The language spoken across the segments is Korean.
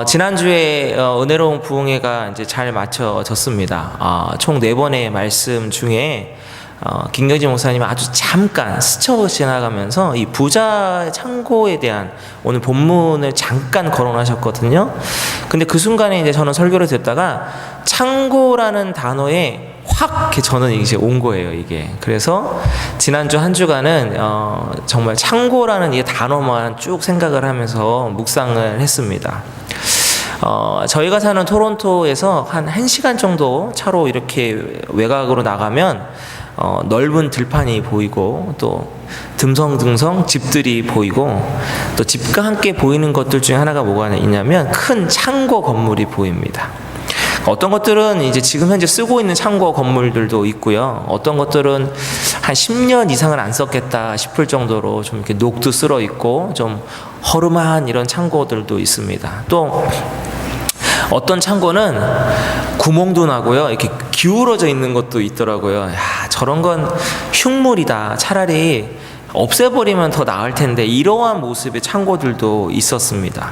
지난주에 은혜로운 부흥회가 이제 잘 마쳐졌습니다. 총 4번의 말씀 중에 김경진 목사님이 아주 잠깐 스쳐 지나가면서 이 부자 창고에 대한 오늘 본문을 잠깐 거론하셨거든요. 근데 그 순간에 이제 저는 설교를 듣다가 창고라는 단어에 확 저는 이제 온 거예요, 이게. 그래서 지난주 한 주간은 정말 창고라는 이 단어만 쭉 생각을 하면서 묵상을 했습니다. 저희가 사는 토론토에서 한 1시간 정도 차로 이렇게 외곽으로 나가면 넓은 들판이 보이고 또 듬성듬성 집들이 보이고 또 집과 함께 보이는 것들 중에 하나가 뭐가 있냐면 큰 창고 건물이 보입니다. 어떤 것들은 이제 지금 현재 쓰고 있는 창고 건물들도 있고요. 어떤 것들은 한 10년 이상은 안 썼겠다 싶을 정도로 좀 이렇게 녹도 쓸어 있고 좀 허름한 이런 창고들도 있습니다. 또 어떤 창고는 구멍도 나고요. 이렇게 기울어져 있는 것도 있더라고요. 야, 저런 건 흉물이다. 차라리 없애버리면 더 나을 텐데 이러한 모습의 창고들도 있었습니다.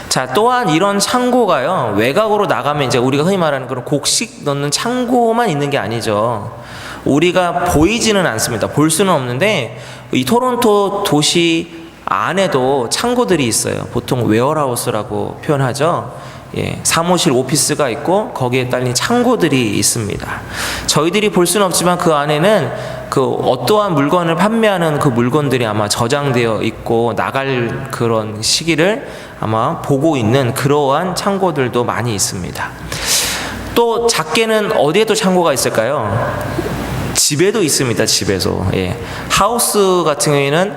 자, 또한 이런 창고가요, 외곽으로 나가면 이제 우리가 흔히 말하는 그런 곡식 넣는 창고만 있는 게 아니죠. 우리가 보이지는 않습니다. 볼 수는 없는데 이 토론토 도시 안에도 창고들이 있어요. 보통 웨어하우스라고 표현하죠. 사무실 오피스가 있고 거기에 딸린 창고들이 있습니다. 저희들이 볼 수는 없지만 그 안에는 그 어떠한 물건을 판매하는 그 물건들이 아마 저장되어 있고 나갈 그런 시기를 아마 보고 있는 그러한 창고들도 많이 있습니다. 또 작게는 어디에도 창고가 있을까요? 집에도 있습니다. 집에서. 하우스 같은 경우에는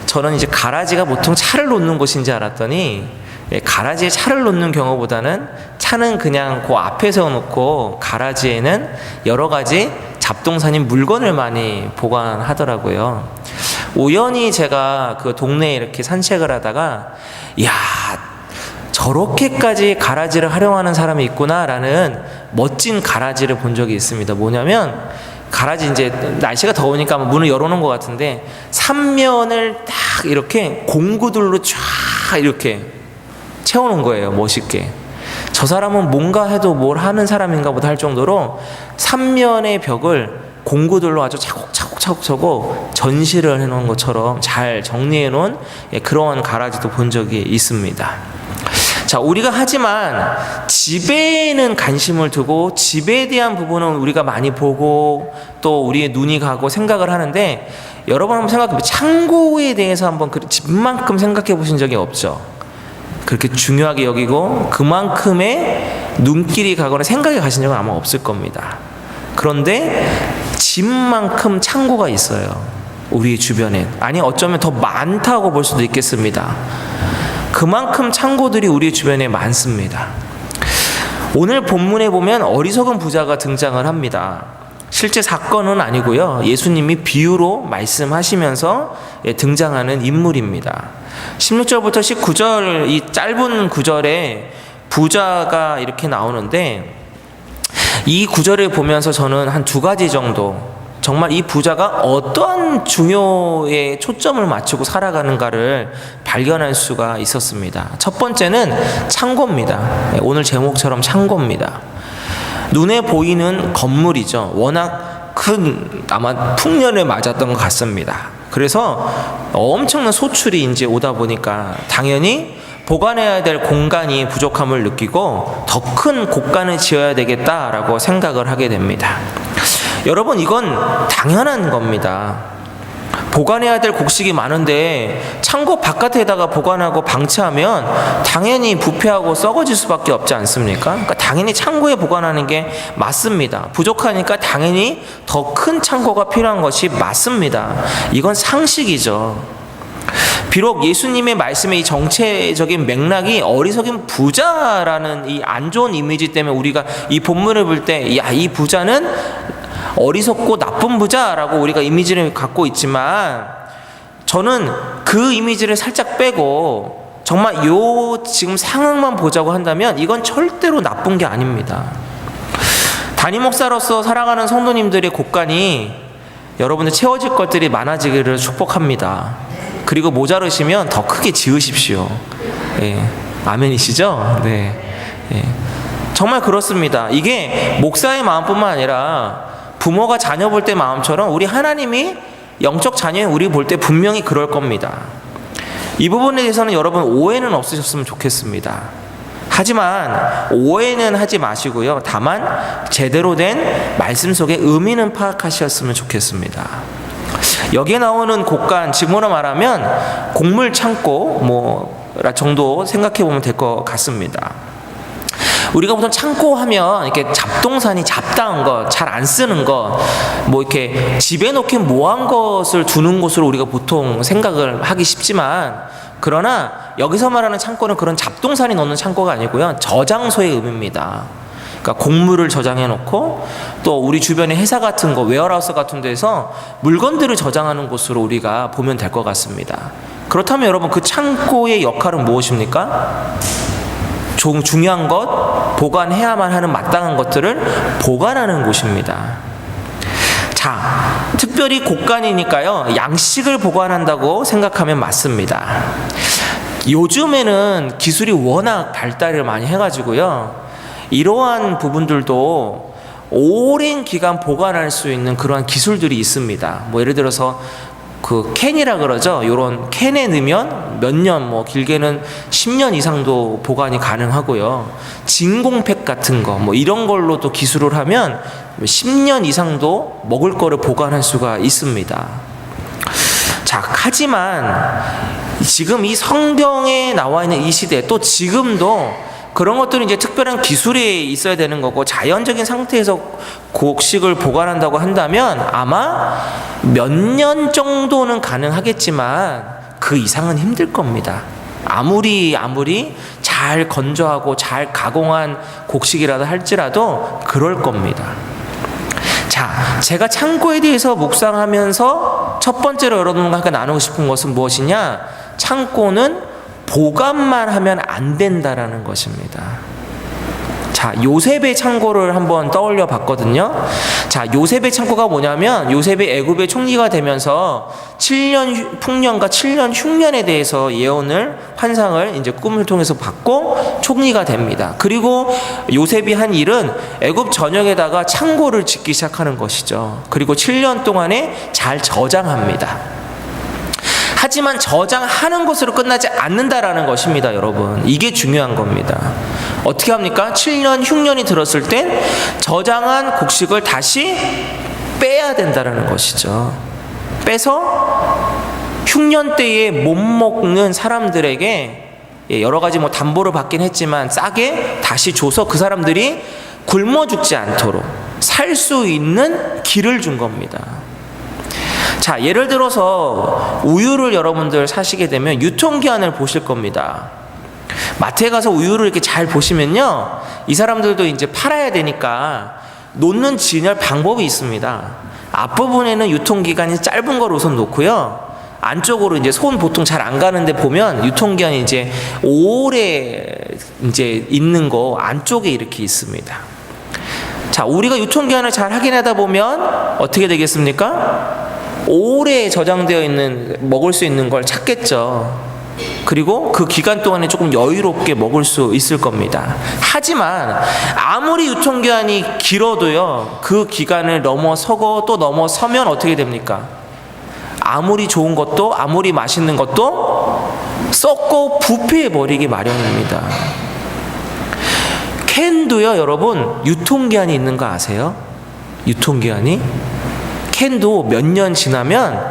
저는 이제 가라지가 보통 차를 놓는 곳인지 알았더니 가라지에 차를 놓는 경우보다는 차는 그냥 그 앞에 세워놓고 가라지에는 여러 가지 잡동사닌 물건을 많이 보관하더라고요. 우연히 제가 그 동네에 이렇게 산책을 하다가 이야, 저렇게까지 가라지를 활용하는 사람이 있구나라는 멋진 가라지를 본 적이 있습니다. 뭐냐면 가라지 이제 날씨가 더우니까 문을 열어놓은 것 같은데 3면을 딱 이렇게 공구들로 쫙 이렇게 채워놓은 거예요. 멋있게. 저 사람은 뭔가 해도 뭘 하는 사람인가 보다 할 정도로 3면의 벽을 공구들로 아주 차곡차곡 쳐고 전시를 해놓은 것처럼 잘 정리해놓은 그런 가라지도 본 적이 있습니다. 자, 우리가 하지만 집에는 관심을 두고 집에 대한 부분은 우리가 많이 보고 또 우리의 눈이 가고 생각을 하는데 여러분 한번 생각해 보세요. 창고에 대해서 한번 집만큼 생각해 보신 적이 없죠? 그렇게 중요하게 여기고 그만큼의 눈길이 가거나 생각이 가신 적은 아마 없을 겁니다. 그런데 집만큼 창고가 있어요. 우리 주변에. 아니 어쩌면 더 많다고 볼 수도 있겠습니다. 그만큼 창고들이 우리 주변에 많습니다. 오늘 본문에 보면 어리석은 부자가 등장을 합니다. 실제 사건은 아니고요. 예수님이 비유로 말씀하시면서 등장하는 인물입니다. 16절부터 19절 이 짧은 구절에 부자가 이렇게 나오는데 이 구절을 보면서 저는 한 2가지 정도 정말 이 부자가 어떠한 중요에 초점을 맞추고 살아가는가를 발견할 수가 있었습니다. 첫 번째는 창고입니다. 오늘 제목처럼 창고입니다. 눈에 보이는 건물이죠. 워낙 큰 아마 풍년을 맞았던 것 같습니다. 그래서 엄청난 소출이 이제 오다 보니까 당연히 보관해야 될 공간이 부족함을 느끼고 더 큰 곳간을 지어야 되겠다라고 생각을 하게 됩니다. 여러분, 이건 당연한 겁니다. 보관해야 될 곡식이 많은데 창고 바깥에다가 보관하고 방치하면 당연히 부패하고 썩어질 수밖에 없지 않습니까? 그러니까 당연히 창고에 보관하는 게 맞습니다. 부족하니까 당연히 더 큰 창고가 필요한 것이 맞습니다. 이건 상식이죠. 비록 예수님의 말씀의 이 정체적인 맥락이 어리석은 부자라는 이 안 좋은 이미지 때문에 우리가 이 본문을 볼 때 야, 이 부자는 어리석고 나쁜 부자라고 우리가 이미지를 갖고 있지만 저는 그 이미지를 살짝 빼고 정말 요 지금 상황만 보자고 한다면 이건 절대로 나쁜 게 아닙니다. 담임 목사로서 살아가는 성도님들의 곳간이 여러분들 채워질 것들이 많아지기를 축복합니다. 그리고 모자르시면 더 크게 지으십시오. 아멘이시죠? 네. 네. 정말 그렇습니다. 이게 목사의 마음뿐만 아니라 부모가 자녀 볼 때 마음처럼 우리 하나님이 영적 자녀인 우리 볼 때 분명히 그럴 겁니다. 이 부분에 대해서는 여러분 오해는 없으셨으면 좋겠습니다. 하지만 오해는 하지 마시고요. 다만 제대로 된 말씀 속의 의미는 파악하셨으면 좋겠습니다. 여기에 나오는 곡간, 지금으로 말하면 곡물 창고 정도 생각해 보면 될 것 같습니다. 우리가 보통 창고 하면 이렇게 잡동사니 잡다한 것, 잘 안 쓰는 것, 이렇게 집에 놓기 뭐한 것을 두는 곳으로 우리가 보통 생각을 하기 쉽지만, 그러나 여기서 말하는 창고는 그런 잡동사니 넣는 창고가 아니고요. 저장소의 의미입니다. 그러니까 곡물을 저장해 놓고 또 우리 주변의 회사 같은 거, 웨어하우스 같은 데서 물건들을 저장하는 곳으로 우리가 보면 될 것 같습니다. 그렇다면 여러분, 그 창고의 역할은 무엇입니까? 중요한 것, 보관해야만 하는 마땅한 것들을 보관하는 곳입니다. 자, 특별히 곡간이니까요, 양식을 보관한다고 생각하면 맞습니다. 요즘에는 기술이 워낙 발달을 많이 해가지고요, 이러한 부분들도 오랜 기간 보관할 수 있는 그러한 기술들이 있습니다. 예를 들어서 그 캔이라 그러죠. 요런 캔에 넣으면 몇 년, 길게는 10년 이상도 보관이 가능하고요. 진공팩 같은 거, 이런 걸로도 기술을 하면 10년 이상도 먹을 거를 보관할 수가 있습니다. 자, 하지만 지금 이 성경에 나와 있는 이 시대, 또 지금도 그런 것들은 이제 특별한 기술이 있어야 되는 거고, 자연적인 상태에서 곡식을 보관한다고 한다면 아마 몇 년 정도는 가능하겠지만 그 이상은 힘들 겁니다. 아무리 잘 건조하고 잘 가공한 곡식이라도 할지라도 그럴 겁니다. 자, 제가 창고에 대해서 묵상하면서 첫 번째로 여러분과 나누고 싶은 것은 무엇이냐? 창고는 보관만 하면 안 된다라는 것입니다. 자, 요셉의 창고를 한번 떠올려 봤거든요. 자, 요셉의 창고가 뭐냐면, 요셉이 애굽의 총리가 되면서 7년 풍년과 7년 흉년에 대해서 예언을, 환상을 이제 꿈을 통해서 받고 총리가 됩니다. 그리고 요셉이 한 일은 애굽 전역에다가 창고를 짓기 시작하는 것이죠. 그리고 7년 동안에 잘 저장합니다. 하지만 저장하는 것으로 끝나지 않는다라는 것입니다, 여러분. 이게 중요한 겁니다. 어떻게 합니까? 7년 흉년이 들었을 땐 저장한 곡식을 다시 빼야 된다라는 것이죠. 빼서 흉년 때에 못 먹는 사람들에게 여러 가지 담보를 받긴 했지만 싸게 다시 줘서 그 사람들이 굶어 죽지 않도록 살 수 있는 길을 준 겁니다. 자, 예를 들어서 우유를 여러분들 사시게 되면 유통기한을 보실 겁니다. 마트에 가서 우유를 이렇게 잘 보시면요, 이 사람들도 이제 팔아야 되니까 놓는 진열 방법이 있습니다. 앞부분에는 유통기간이 짧은 걸 우선 놓고요, 안쪽으로 이제 손 보통 잘 안 가는데 보면 유통기한이 이제 오래 이제 있는 거 안쪽에 이렇게 있습니다. 자, 우리가 유통기한을 잘 확인하다 보면 어떻게 되겠습니까? 오래 저장되어 있는, 먹을 수 있는 걸 찾겠죠. 그리고 그 기간 동안에 조금 여유롭게 먹을 수 있을 겁니다. 하지만 아무리 유통기한이 길어도요, 그 기간을 넘어서고 또 넘어서면 어떻게 됩니까? 아무리 좋은 것도, 아무리 맛있는 것도 썩고 부패해버리기 마련입니다. 캔도요, 여러분, 유통기한이 있는 거 아세요? 유통기한이? 캔도 몇 년 지나면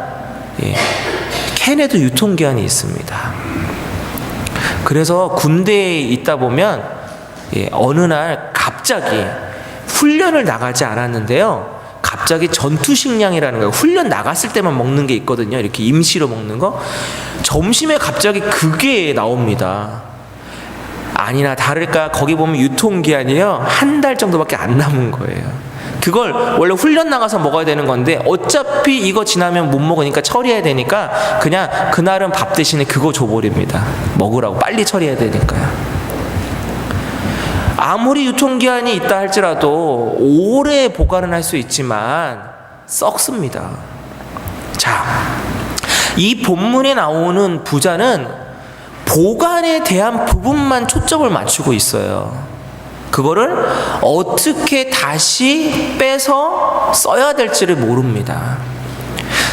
캔에도 유통기한이 있습니다. 그래서 군대에 있다 보면 어느 날 갑자기 훈련을 나가지 않았는데요, 갑자기 전투식량이라는 거, 훈련 나갔을 때만 먹는 게 있거든요. 이렇게 임시로 먹는 거. 점심에 갑자기 그게 나옵니다. 아니나 다를까 거기 보면 유통기한이요, 한 달 정도밖에 안 남은 거예요. 그걸 원래 훈련 나가서 먹어야 되는 건데 어차피 이거 지나면 못 먹으니까 처리해야 되니까 그냥 그날은 밥 대신에 그거 줘버립니다. 먹으라고, 빨리 처리해야 되니까요. 아무리 유통기한이 있다 할지라도 오래 보관은 할 수 있지만 썩습니다. 자, 이 본문에 나오는 부자는 보관에 대한 부분만 초점을 맞추고 있어요. 그거를 어떻게 다시 빼서 써야 될지를 모릅니다.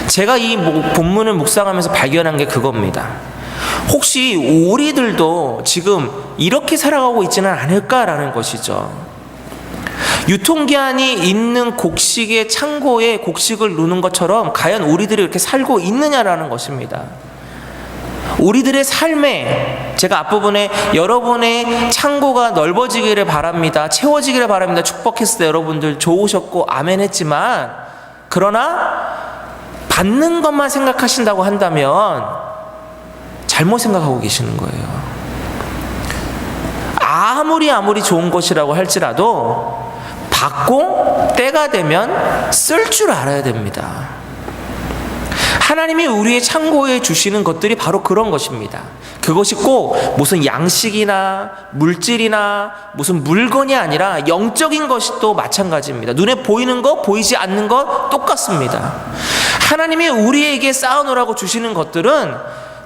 제가 이 본문을 묵상하면서 발견한 게 그겁니다. 혹시 우리들도 지금 이렇게 살아가고 있지는 않을까라는 것이죠. 유통기한이 있는 곡식의 창고에 곡식을 누는 것처럼 과연 우리들이 이렇게 살고 있느냐라는 것입니다. 우리들의 삶에, 제가 앞부분에 여러분의 창고가 넓어지기를 바랍니다, 채워지기를 바랍니다 축복했을 때 여러분들 좋으셨고 아멘 했지만, 그러나 받는 것만 생각하신다고 한다면 잘못 생각하고 계시는 거예요. 아무리 좋은 것이라고 할지라도 받고 때가 되면 쓸 줄 알아야 됩니다. 하나님이 우리의 창고에 주시는 것들이 바로 그런 것입니다. 그것이 꼭 무슨 양식이나 물질이나 무슨 물건이 아니라 영적인 것이 또 마찬가지입니다. 눈에 보이는 것, 보이지 않는 것 똑같습니다. 하나님이 우리에게 쌓아놓으라고 주시는 것들은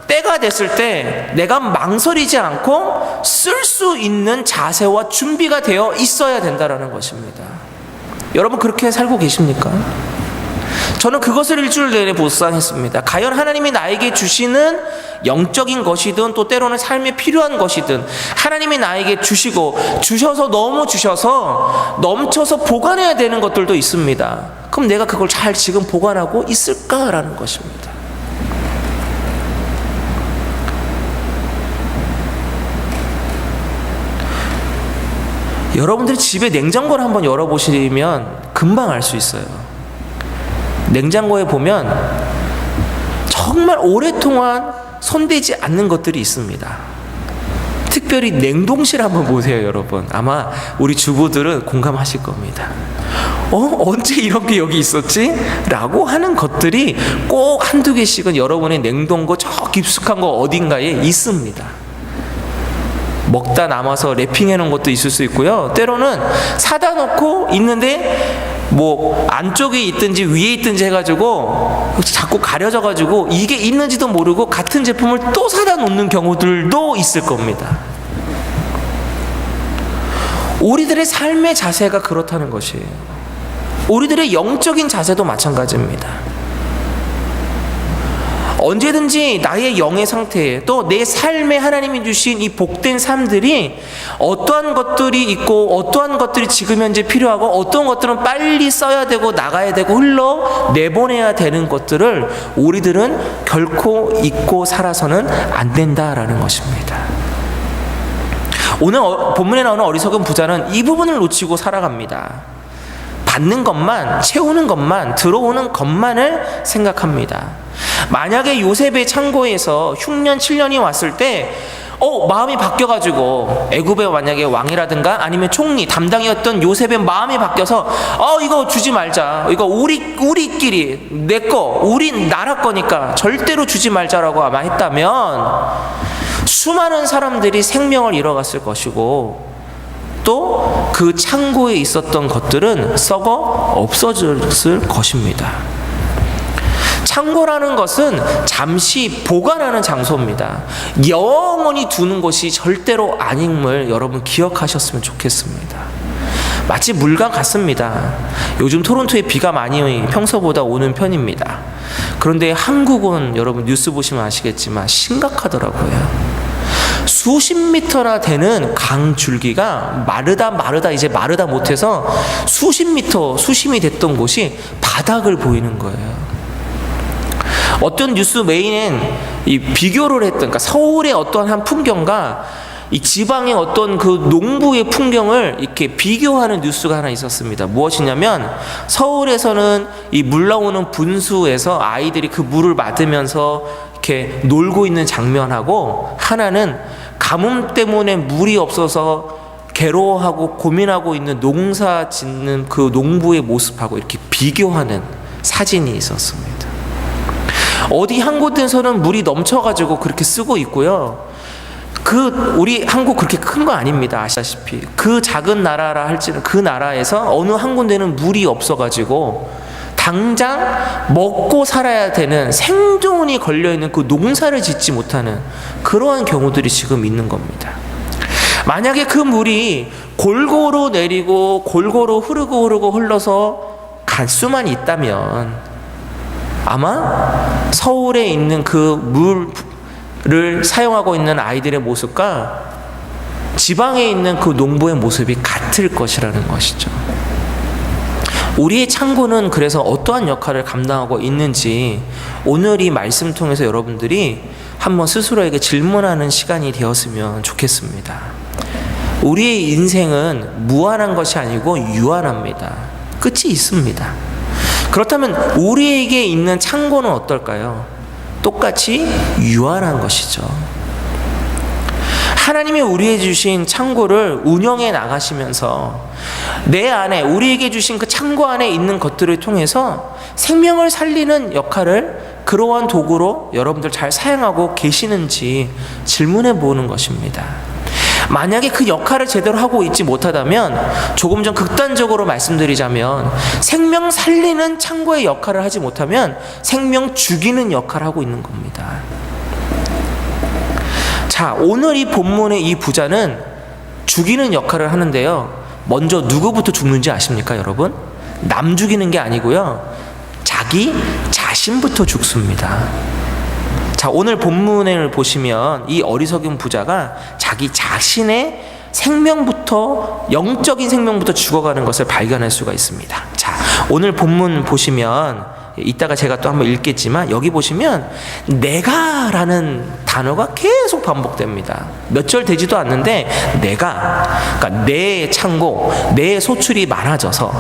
때가 됐을 때 내가 망설이지 않고 쓸 수 있는 자세와 준비가 되어 있어야 된다는 것입니다. 여러분 그렇게 살고 계십니까? 저는 그것을 일주일 내내 묵상했습니다. 과연 하나님이 나에게 주시는 영적인 것이든 또 때로는 삶에 필요한 것이든 하나님이 나에게 주셔서 너무 주셔서 넘쳐서 보관해야 되는 것들도 있습니다. 그럼 내가 그걸 잘 지금 보관하고 있을까라는 것입니다. 여러분들이 집에 냉장고를 한번 열어보시면 금방 알 수 있어요. 냉장고에 보면 정말 오랫동안 손대지 않는 것들이 있습니다. 특별히 냉동실 한번 보세요, 여러분. 아마 우리 주부들은 공감하실 겁니다. 언제 이런 게 여기 있었지? 라고 하는 것들이 꼭 한두 개씩은 여러분의 냉동고 저 깊숙한 거 어딘가에 있습니다. 먹다 남아서 랩핑해 놓은 것도 있을 수 있고요. 때로는 사다 놓고 있는데 뭐 안쪽에 있든지 위에 있든지 해가지고 자꾸 가려져 가지고 이게 있는지도 모르고 같은 제품을 또 사다 놓는 경우들도 있을 겁니다. 우리들의 삶의 자세가 그렇다는 것이에요. 우리들의 영적인 자세도 마찬가지입니다. 언제든지 나의 영의 상태에 또 내 삶에 하나님이 주신 이 복된 삶들이 어떠한 것들이 있고 어떠한 것들이 지금 현재 필요하고 어떤 것들은 빨리 써야 되고 나가야 되고 흘러 내보내야 되는 것들을 우리들은 결코 잊고 살아서는 안 된다라는 것입니다. 오늘 본문에 나오는 어리석은 부자는 이 부분을 놓치고 살아갑니다. 받는 것만, 채우는 것만, 들어오는 것만을 생각합니다. 만약에 요셉의 창고에서 흉년 7년이 왔을 때 마음이 바뀌어가지고 애굽의 만약에 왕이라든가 아니면 총리 담당이었던 요셉의 마음이 바뀌어서 이거 주지 말자, 이거 우리끼리 내거 우리 나라 거니까 절대로 주지 말자라고 아마 했다면 수많은 사람들이 생명을 잃어갔을 것이고 또 그 창고에 있었던 것들은 썩어 없어졌을 것입니다. 창고라는 것은 잠시 보관하는 장소입니다. 영원히 두는 것이 절대로 아님을 여러분 기억하셨으면 좋겠습니다. 마치 물과 같습니다. 요즘 토론토에 비가 많이 평소보다 오는 편입니다. 그런데 한국은 여러분 뉴스 보시면 아시겠지만 심각하더라고요. 수십 미터나 되는 강 줄기가 마르다 이제 마르다 못해서 수십 미터 수심이 됐던 곳이 바닥을 보이는 거예요. 어떤 뉴스 메인은 이 비교를 했던, 그러니까 서울의 어떤 한 풍경과 이 지방의 어떤 그 농부의 풍경을 이렇게 비교하는 뉴스가 하나 있었습니다. 무엇이냐면 서울에서는 이 물 나오는 분수에서 아이들이 그 물을 맞으면서 이렇게 놀고 있는 장면하고, 하나는 가뭄 때문에 물이 없어서 괴로워하고 고민하고 있는 농사 짓는 그 농부의 모습하고 이렇게 비교하는 사진이 있었습니다. 어디 한 곳에서는 물이 넘쳐가지고 그렇게 쓰고 있고요. 우리 한국 그렇게 큰 거 아닙니다. 아시다시피 그 작은 나라라 할지는 그 나라에서 어느 한 군데는 물이 없어가지고 당장 먹고 살아야 되는 생존이 걸려있는 그 농사를 짓지 못하는 그러한 경우들이 지금 있는 겁니다. 만약에 그 물이 골고루 내리고 골고루 흐르고 흘러서 갈 수만 있다면 아마 서울에 있는 그 물을 사용하고 있는 아이들의 모습과 지방에 있는 그 농부의 모습이 같을 것이라는 것이죠. 우리의 창고는 그래서 어떠한 역할을 감당하고 있는지 오늘 이 말씀 통해서 여러분들이 한번 스스로에게 질문하는 시간이 되었으면 좋겠습니다. 우리의 인생은 무한한 것이 아니고 유한합니다. 끝이 있습니다. 그렇다면 우리에게 있는 창고는 어떨까요? 똑같이 유한한 것이죠. 하나님이 우리에게 주신 창고를 운영해 나가시면서 내 안에 우리에게 주신 그 창고 안에 있는 것들을 통해서 생명을 살리는 역할을 그러한 도구로 여러분들 잘 사용하고 계시는지 질문해 보는 것입니다. 만약에 그 역할을 제대로 하고 있지 못하다면 조금 전 극단적으로 말씀드리자면 생명 살리는 창고의 역할을 하지 못하면 생명 죽이는 역할을 하고 있는 겁니다. 자, 오늘 이 본문의 이 부자는 죽이는 역할을 하는데요. 먼저 누구부터 죽는지 아십니까, 여러분? 남 죽이는 게 아니고요. 자기 자신부터 죽습니다. 자, 오늘 본문을 보시면 이 어리석은 부자가 자기 자신의 생명부터, 영적인 생명부터 죽어가는 것을 발견할 수가 있습니다. 자, 오늘 본문 보시면 이따가 제가 또 한번 읽겠지만 여기 보시면 내가라는 단어가 계속 반복됩니다. 몇 절 되지도 않는데 내가, 그러니까 내 창고, 내 소출이 많아져서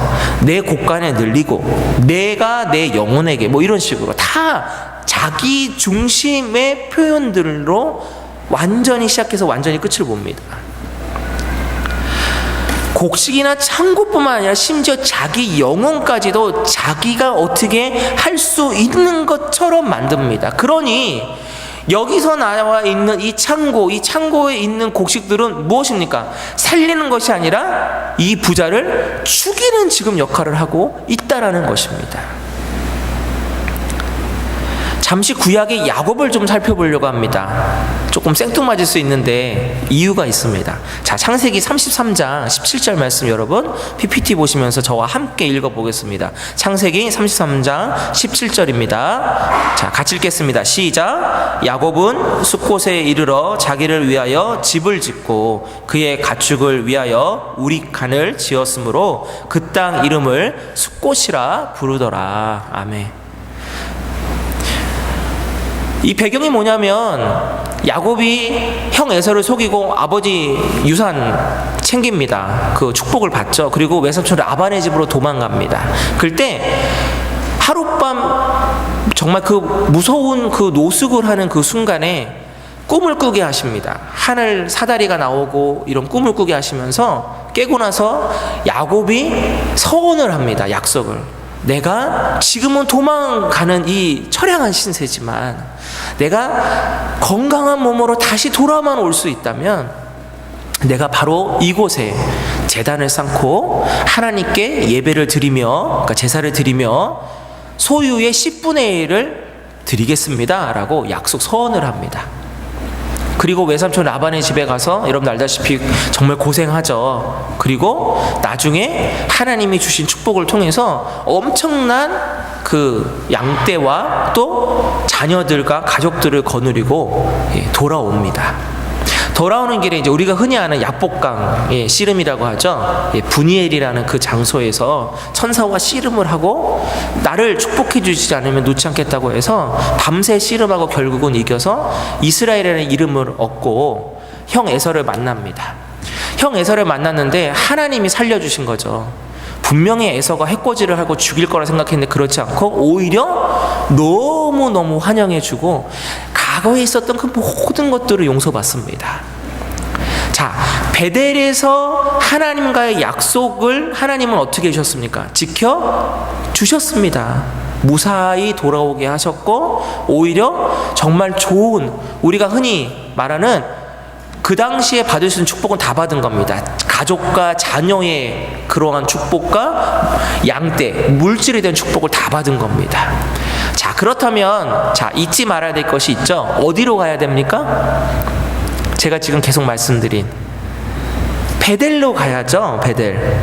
내 곳간에 늘리고 내가 내 영혼에게 뭐 이런 식으로 다 자기 중심의 표현들로 완전히 시작해서 완전히 끝을 봅니다. 곡식이나 창고뿐만 아니라 심지어 자기 영혼까지도 자기가 어떻게 할 수 있는 것처럼 만듭니다. 그러니 여기서 나와 있는 이 창고에 있는 곡식들은 무엇입니까? 살리는 것이 아니라 이 부자를 죽이는 지금 역할을 하고 있다라는 것입니다. 잠시 구약의 야곱을 좀 살펴보려고 합니다. 조금 생뚱맞을 수 있는데 이유가 있습니다. 자, 창세기 33장 17절 말씀 여러분 PPT 보시면서 저와 함께 읽어보겠습니다. 창세기 33장 17절입니다. 자, 같이 읽겠습니다. 시작. 야곱은 숫곳에 이르러 자기를 위하여 집을 짓고 그의 가축을 위하여 우리간을 지었으므로 그 땅 이름을 숫곳이라 부르더라. 아멘. 이 배경이 뭐냐면 야곱이 형 에서를 속이고 아버지 유산 챙깁니다. 그 축복을 받죠. 그리고 외삼촌 라반의 집으로 도망갑니다. 그때 하룻밤 정말 그 무서운 그 노숙을 하는 그 순간에 꿈을 꾸게 하십니다. 하늘 사다리가 나오고 이런 꿈을 꾸게 하시면서 깨고 나서 야곱이 서원을 합니다. 약속을. 내가 지금은 도망가는 이 처량한 신세지만 내가 건강한 몸으로 다시 돌아만 올 수 있다면 내가 바로 이곳에 제단을 쌓고 하나님께 예배를 드리며, 그러니까 제사를 드리며 소유의 10분의 1을 드리겠습니다 라고 약속 서원을 합니다. 그리고 외삼촌 라반의 집에 가서 여러분 알다시피 정말 고생하죠. 그리고 나중에 하나님이 주신 축복을 통해서 엄청난 그 양떼와 또 자녀들과 가족들을 거느리고 돌아옵니다. 돌아오는 길에 이제 우리가 흔히 아는 약복강 씨름이라고 하죠. 분이엘이라는 그 장소에서 천사와 씨름을 하고 나를 축복해 주시지 않으면 놓지 않겠다고 해서 밤새 씨름하고 결국은 이겨서 이스라엘이라는 이름을 얻고 형 에서를 만납니다. 형 에서를 만났는데 하나님이 살려주신 거죠. 분명히 에서가 해코지를 하고 죽일 거라 생각했는데 그렇지 않고 오히려 너무너무 환영해주고 과거에 있었던 그 모든 것들을 용서받습니다. 자, 베델에서 하나님과의 약속을 하나님은 어떻게 해주셨습니까? 지켜주셨습니다. 무사히 돌아오게 하셨고 오히려 정말 좋은 우리가 흔히 말하는 그 당시에 받을 수 있는 축복은 다 받은 겁니다. 가족과 자녀의 그러한 축복과 양떼, 물질에 대한 축복을 다 받은 겁니다. 자, 그렇다면 자, 잊지 말아야 될 것이 있죠. 어디로 가야 됩니까? 제가 지금 계속 말씀드린 베델로 가야죠. 베델.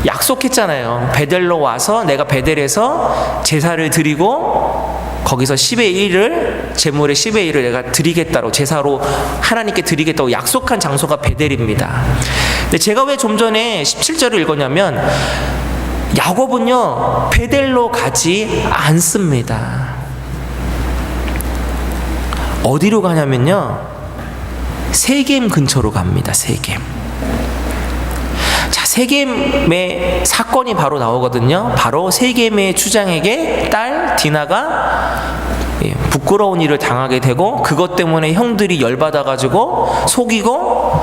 약속했잖아요. 베델로 와서 내가 베델에서 제사를 드리고 거기서 10의 1을 제물의 10의 1을 내가 드리겠다고 제사로 하나님께 드리겠다고 약속한 장소가 베델입니다. 근데 제가 왜 좀 전에 17절을 읽었냐면 야곱은요 베델로 가지 않습니다. 어디로 가냐면요 세겜 근처로 갑니다. 세겜. 자, 세겜의 사건이 바로 나오거든요. 바로 세겜의 추장에게 딸 디나가 부끄러운 일을 당하게 되고 그것 때문에 형들이 열받아가지고 속이고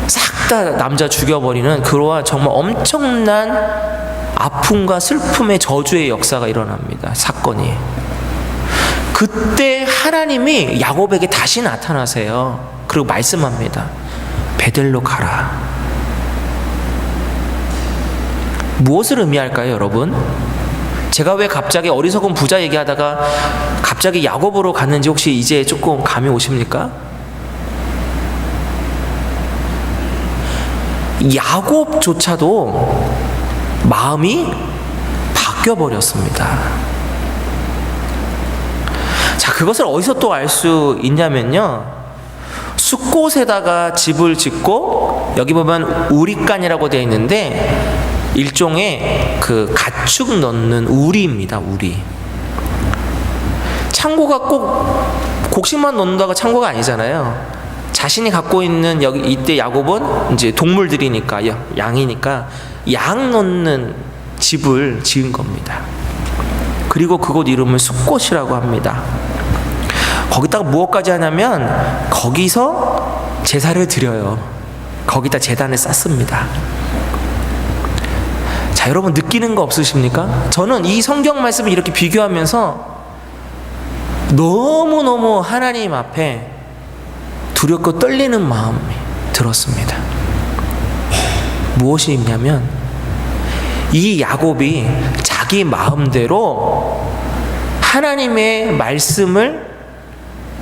싹 다 남자 죽여버리는 그러한 정말 엄청난 아픔과 슬픔의 저주의 역사가 일어납니다. 사건이. 그때 하나님이 야곱에게 다시 나타나세요. 그리고 말씀합니다. 베델로 가라. 무엇을 의미할까요, 여러분? 제가 왜 갑자기 어리석은 부자 얘기하다가 갑자기 야곱으로 갔는지 혹시 이제 조금 감이 오십니까? 야곱조차도 마음이 바뀌어버렸습니다. 자, 그것을 어디서 또 알 수 있냐면요. 숫곳에다가 집을 짓고 여기 보면 우리간이라고 되어 있는데 일종의 그 가축 넣는 우리입니다. 우리. 창고가 꼭 곡식만 넣는다가 창고가 아니잖아요. 자신이 갖고 있는 여기 이때 야곱은 이제 동물들이니까 양이니까 양 넣는 집을 지은 겁니다. 그리고 그곳 이름을 숫곳이라고 합니다. 거기다가 무엇까지 하냐면 거기서 제사를 드려요. 거기다 제단을 쌓습니다. 자, 여러분 느끼는 거 없으십니까? 저는 이 성경 말씀을 이렇게 비교하면서 너무너무 하나님 앞에 두렵고 떨리는 마음이 들었습니다. 무엇이 있냐면 이 야곱이 자기 마음대로 하나님의 말씀을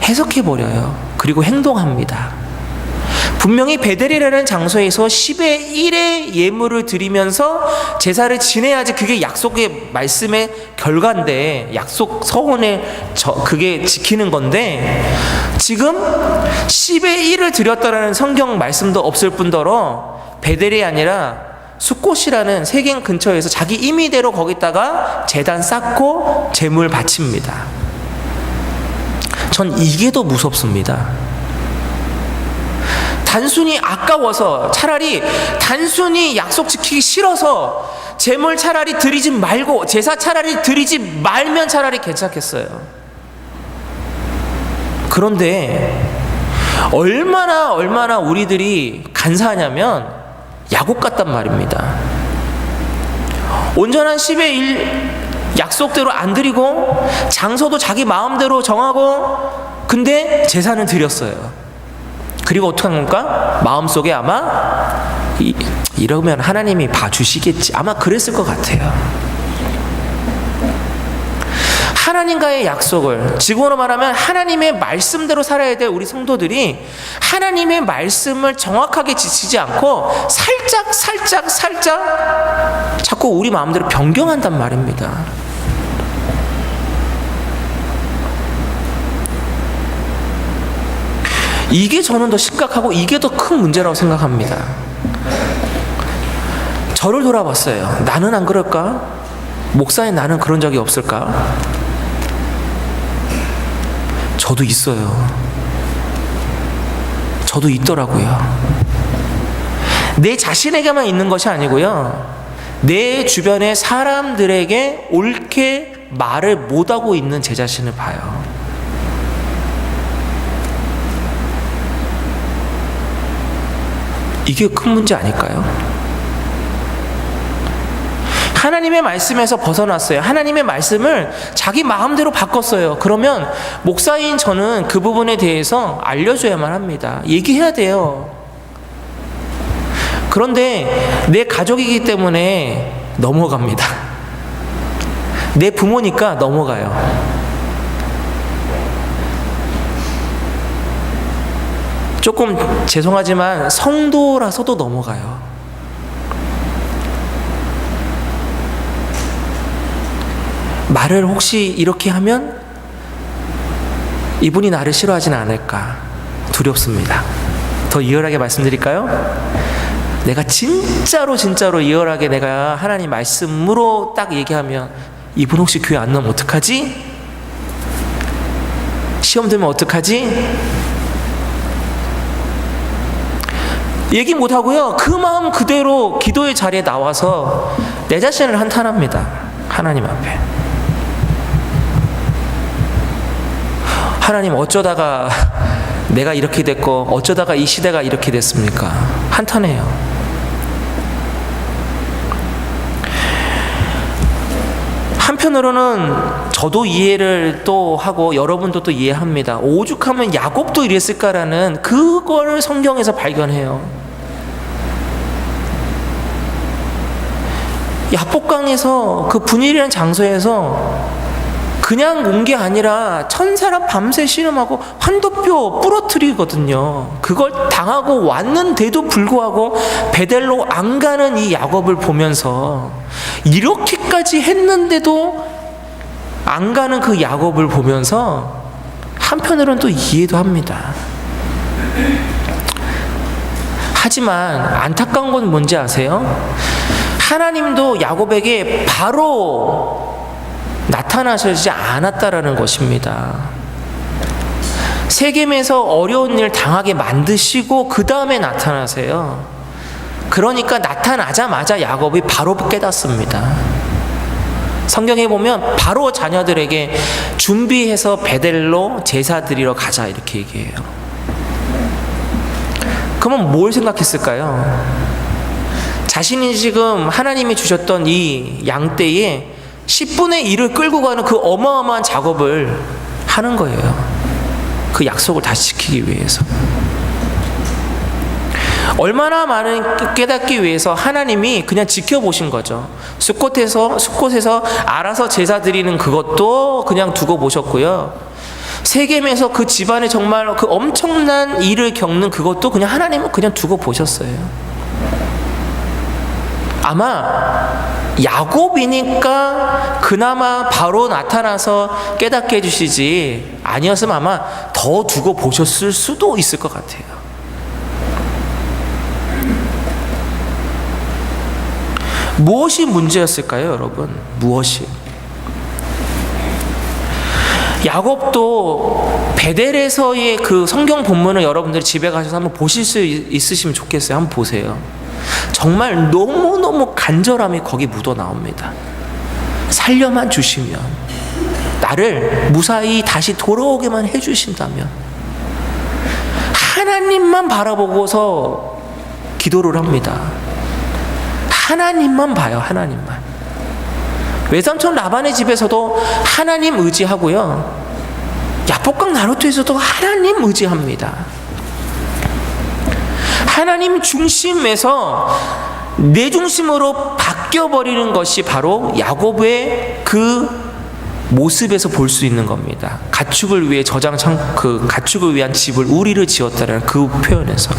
해석해버려요. 그리고 행동합니다. 분명히 베델이라는 장소에서 10의 1의 예물을 드리면서 제사를 지내야지 그게 약속의 말씀의 결과인데 약속 서원에 그게 지키는 건데 지금 10의 1을 드렸다라는 성경 말씀도 없을 뿐더러 베델이 아니라 숫곳이라는 세겜 근처에서 자기 임의대로 거기다가 제단 쌓고 제물 바칩니다. 전 이게 더 무섭습니다. 단순히 아까워서 차라리 단순히 약속 지키기 싫어서 제물 차라리 드리지 말고 제사 차라리 드리지 말면 차라리 괜찮겠어요. 그런데 얼마나 우리들이 간사하냐면 야곱 같단 말입니다. 온전한 10의 1 약속대로 안 드리고 장소도 자기 마음대로 정하고 근데 제사는 드렸어요. 그리고 어떻게 한 겁니까? 마음속에 아마 이러면 하나님이 봐주시겠지 아마 그랬을 것 같아요. 하나님과의 약속을 직원으로 말하면 하나님의 말씀대로 살아야 될 우리 성도들이 하나님의 말씀을 정확하게 지키지 않고 살짝 자꾸 우리 마음대로 변경한단 말입니다. 이게 저는 더 심각하고 이게 더 큰 문제라고 생각합니다. 저를 돌아봤어요. 나는 안 그럴까? 목사인 나는 그런 적이 없을까? 저도 있어요. 저도 있더라고요. 내 자신에게만 있는 것이 아니고요. 내 주변의 사람들에게 옳게 말을 못하고 있는 제 자신을 봐요. 이게 큰 문제 아닐까요? 하나님의 말씀에서 벗어났어요. 하나님의 말씀을 자기 마음대로 바꿨어요. 그러면 목사인 저는 그 부분에 대해서 알려줘야만 합니다. 얘기해야 돼요. 그런데 내 가족이기 때문에 넘어갑니다. 내 부모니까 넘어가요. 조금 죄송하지만 성도라서도 넘어가요. 말을 혹시 이렇게 하면 이분이 나를 싫어하진 않을까 두렵습니다. 더 리얼하게 말씀드릴까요? 내가 진짜로 리얼하게 내가 하나님 말씀으로 딱 얘기하면 이분 혹시 교회 안 나오면 어떡하지? 시험 들면 어떡하지? 얘기 못하고요, 그 마음 그대로 기도의 자리에 나와서 내 자신을 한탄합니다. 하나님 앞에. 하나님, 어쩌다가 내가 이렇게 됐고 어쩌다가 이 시대가 이렇게 됐습니까? 한탄해요. 한편으로는 저도 이해를 또 하고 여러분도 또 이해합니다. 오죽하면 야곱도 이랬을까라는 그걸 성경에서 발견해요. 야복강에서 그 분일이라는 장소에서 그냥 온 게 아니라 1000사람 밤새 씨름하고 환도뼈 부러뜨리거든요. 그걸 당하고 왔는데도 불구하고 베델로 안 가는 이 야곱을 보면서, 이렇게까지 했는데도 안 가는 그 야곱을 보면서 한편으로는 또 이해도 합니다. 하지만 안타까운 건 뭔지 아세요? 하나님도 야곱에게 바로 나타나시지 않았다라는 것입니다. 세겜에서 어려운 일 당하게 만드시고 그 다음에 나타나세요. 그러니까 나타나자마자 야곱이 바로 깨닫습니다. 성경에 보면 바로 자녀들에게 준비해서 베델로 제사 드리러 가자 이렇게 얘기해요. 그러면 뭘 생각했을까요? 자신이 지금 하나님이 주셨던 이 양떼에 10분의 1을 끌고 가는 그 어마어마한 작업을 하는 거예요. 그 약속을 다시 지키기 위해서. 얼마나 많은 깨닫기 위해서 하나님이 그냥 지켜보신 거죠. 숫곳에서 알아서 제사 드리는 그것도 그냥 두고 보셨고요. 세겜에서 그 집안에 정말 그 엄청난 일을 겪는 그것도 그냥 하나님은 그냥 두고 보셨어요. 아마 야곱이니까 그나마 바로 나타나서 깨닫게 해주시지, 아니었으면 아마 더 두고 보셨을 수도 있을 것 같아요. 무엇이 문제였을까요, 여러분? 무엇이? 야곱도 베델에서의 그 성경 본문을 여러분들이 집에 가셔서 한번 보실 수 있으시면 좋겠어요. 한번 보세요. 정말 너무너무 간절함이 거기 묻어 나옵니다. 살려만 주시면, 나를 무사히 다시 돌아오게만 해주신다면, 하나님만 바라보고서 기도를 합니다. 하나님만 봐요. 하나님만. 외삼촌 라반의 집에서도 하나님 의지하고요, 야복강 나루토에서도 하나님 의지합니다. 하나님 중심에서 내 중심으로 바뀌어버리는 것이 바로 야곱의 그 모습에서 볼 수 있는 겁니다. 가축을 위해 그 가축을 위한 집을 우리를 지었다는 그 표현에서.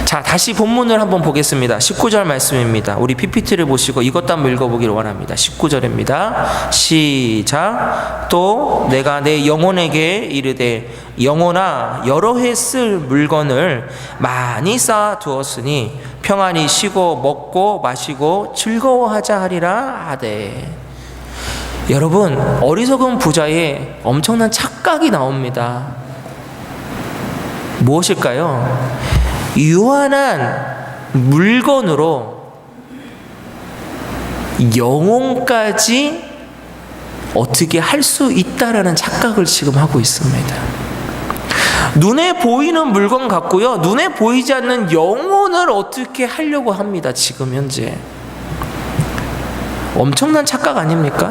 자, 다시 본문을 한번 보겠습니다. 19절 말씀입니다. 우리 PPT를 보시고 이것도 한번 읽어보기를 원합니다. 19절입니다. 시작. 또 내가 내 영혼에게 이르되, 영혼아, 여러 해 쓸 물건을 많이 쌓아 두었으니 평안히 쉬고 먹고 마시고 즐거워하자 하리라 하되. 여러분, 어리석은 부자의 엄청난 착각이 나옵니다. 무엇일까요? 유한한 물건으로 영혼까지 어떻게 할 수 있다라는 착각을 지금 하고 있습니다. 눈에 보이는 물건 같고요, 눈에 보이지 않는 영혼을 어떻게 하려고 합니다. 지금 현재 엄청난 착각 아닙니까?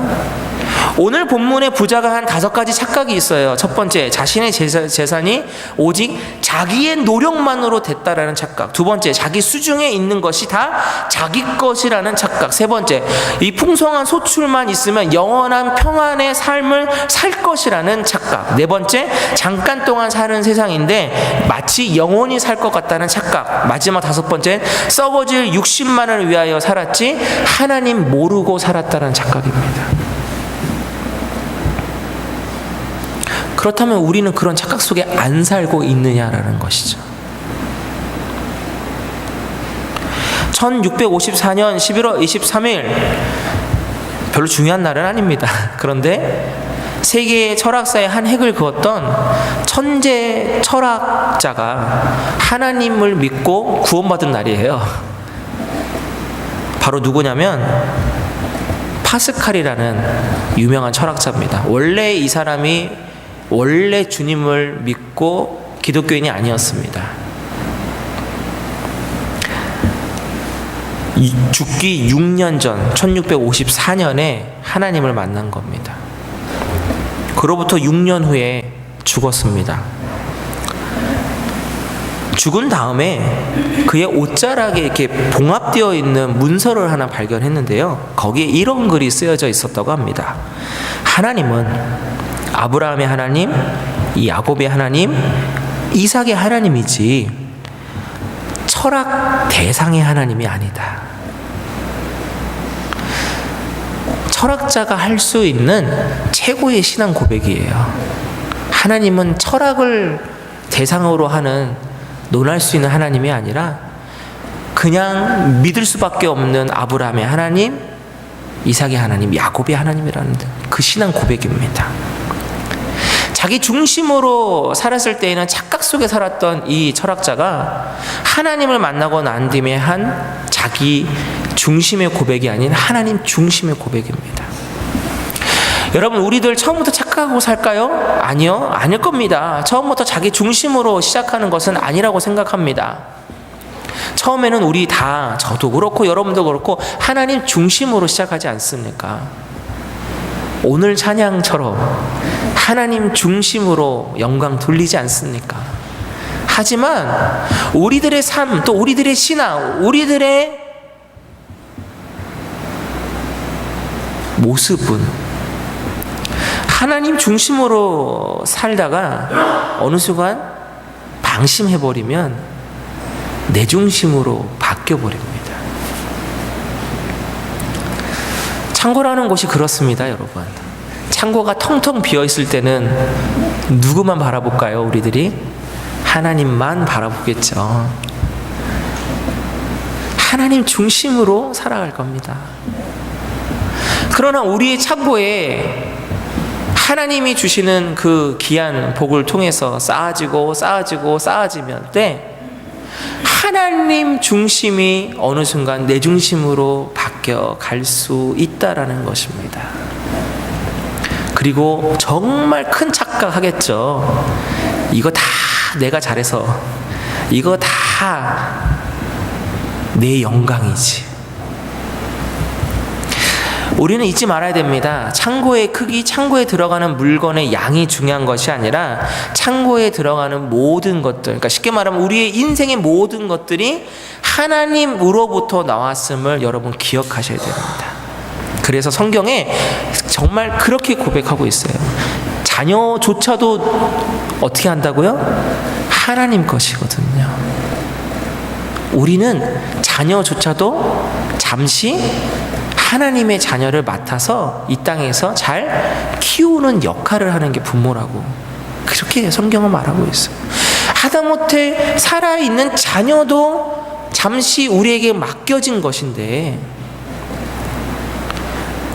오늘 본문의 부자가 한 5가지 착각이 있어요. 첫 번째, 자신의 재산이 오직 자기의 노력만으로 됐다라는 착각. 두 번째, 자기 수중에 있는 것이 다 자기 것이라는 착각. 세 번째, 이 풍성한 소출만 있으면 영원한 평안의 삶을 살 것이라는 착각. 네 번째, 잠깐 동안 사는 세상인데 마치 영원히 살 것 같다는 착각. 마지막 5번째, 썩어질 60만을 위하여 살았지 하나님 모르고 살았다는 착각입니다. 그렇다면 우리는 그런 착각 속에 안 살고 있느냐라는 것이죠. 1654년 11월 23일, 별로 중요한 날은 아닙니다. 그런데 세계 철학사의 한 획을 그었던 천재 철학자가 하나님을 믿고 구원받은 날이에요. 바로 누구냐면 파스칼이라는 유명한 철학자입니다. 원래 이 사람이 원래 주님을 믿고 기독교인이 아니었습니다. 죽기 6년 전 1654년에 하나님을 만난 겁니다. 그로부터 6년 후에 죽었습니다. 죽은 다음에 그의 옷자락에 이렇게 봉합되어 있는 문서를 하나 발견했는데요, 거기에 이런 글이 쓰여져 있었다고 합니다. 하나님은 아브라함의 하나님, 야곱의 하나님, 이삭의 하나님이지 철학 대상의 하나님이 아니다. 철학자가 할 수 있는 최고의 신앙 고백이에요. 하나님은 철학을 대상으로 하는, 논할 수 있는 하나님이 아니라 그냥 믿을 수밖에 없는 아브라함의 하나님, 이삭의 하나님, 야곱의 하나님이라는 그 신앙 고백입니다. 자기 중심으로 살았을 때에는 착각 속에 살았던 이 철학자가 하나님을 만나고 난 뒤에 한 자기 중심의 고백이 아닌 하나님 중심의 고백입니다. 여러분, 우리들 처음부터 착각하고 살까요? 아니요, 아닐 겁니다. 처음부터 자기 중심으로 시작하는 것은 아니라고 생각합니다. 처음에는 우리 다, 저도 그렇고 여러분도 그렇고 하나님 중심으로 시작하지 않습니까? 오늘 찬양처럼 하나님 중심으로 영광 돌리지 않습니까? 하지만 우리들의 삶, 또 우리들의 신앙, 우리들의 모습은 하나님 중심으로 살다가 어느 순간 방심해버리면 내 중심으로 바뀌어버립니다. 창고라는 곳이 그렇습니다, 여러분. 창고가 텅텅 비어있을 때는 누구만 바라볼까요? 우리들이 하나님만 바라보겠죠. 하나님 중심으로 살아갈 겁니다. 그러나 우리의 창고에 하나님이 주시는 그 귀한 복을 통해서 쌓아지면 때 하나님 중심이 어느 순간 내 중심으로 바뀌어 갈 수 있다라는 것입니다. 그리고 정말 큰 착각하겠죠. 이거 다 내가 잘해서, 이거 다 내 영광이지. 우리는 잊지 말아야 됩니다. 창고의 크기, 창고에 들어가는 물건의 양이 중요한 것이 아니라 창고에 들어가는 모든 것들, 그러니까 쉽게 말하면 우리의 인생의 모든 것들이 하나님으로부터 나왔음을 여러분 기억하셔야 됩니다. 그래서 성경에 정말 그렇게 고백하고 있어요. 자녀조차도 어떻게 한다고요? 하나님 것이거든요. 우리는 자녀조차도 잠시 하나님의 자녀를 맡아서 이 땅에서 잘 키우는 역할을 하는 게 부모라고, 그렇게 성경은 말하고 있어요. 하다못해 살아있는 자녀도 잠시 우리에게 맡겨진 것인데,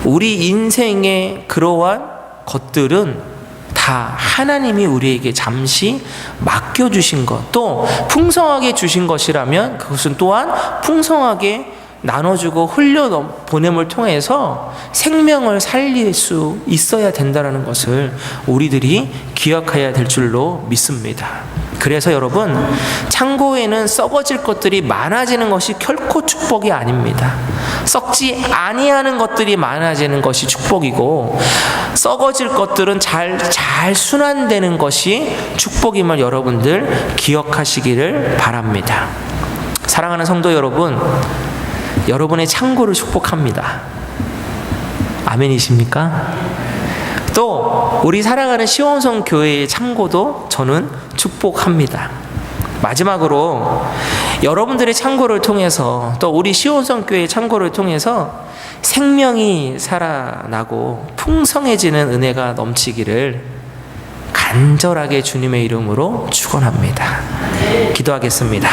우리 인생의 그러한 것들은 다 하나님이 우리에게 잠시 맡겨주신 것, 또 풍성하게 주신 것이라면 그것은 또한 풍성하게 나눠주고 흘려보냄을 통해서 생명을 살릴 수 있어야 된다는 것을 우리들이 기억해야 될 줄로 믿습니다. 그래서 여러분, 창고에는 썩어질 것들이 많아지는 것이 결코 축복이 아닙니다. 썩지 아니하는 것들이 많아지는 것이 축복이고, 썩어질 것들은 잘 순환되는 것이 축복임을 여러분들 기억하시기를 바랍니다. 사랑하는 성도 여러분, 여러분의 창고를 축복합니다. 아멘이십니까? 또 우리 사랑하는 시온성 교회의 창고도 저는 축복합니다. 마지막으로 여러분들의 창고를 통해서, 또 우리 시온성 교회의 창고를 통해서 생명이 살아나고 풍성해지는 은혜가 넘치기를 간절하게 주님의 이름으로 축원합니다. 기도하겠습니다.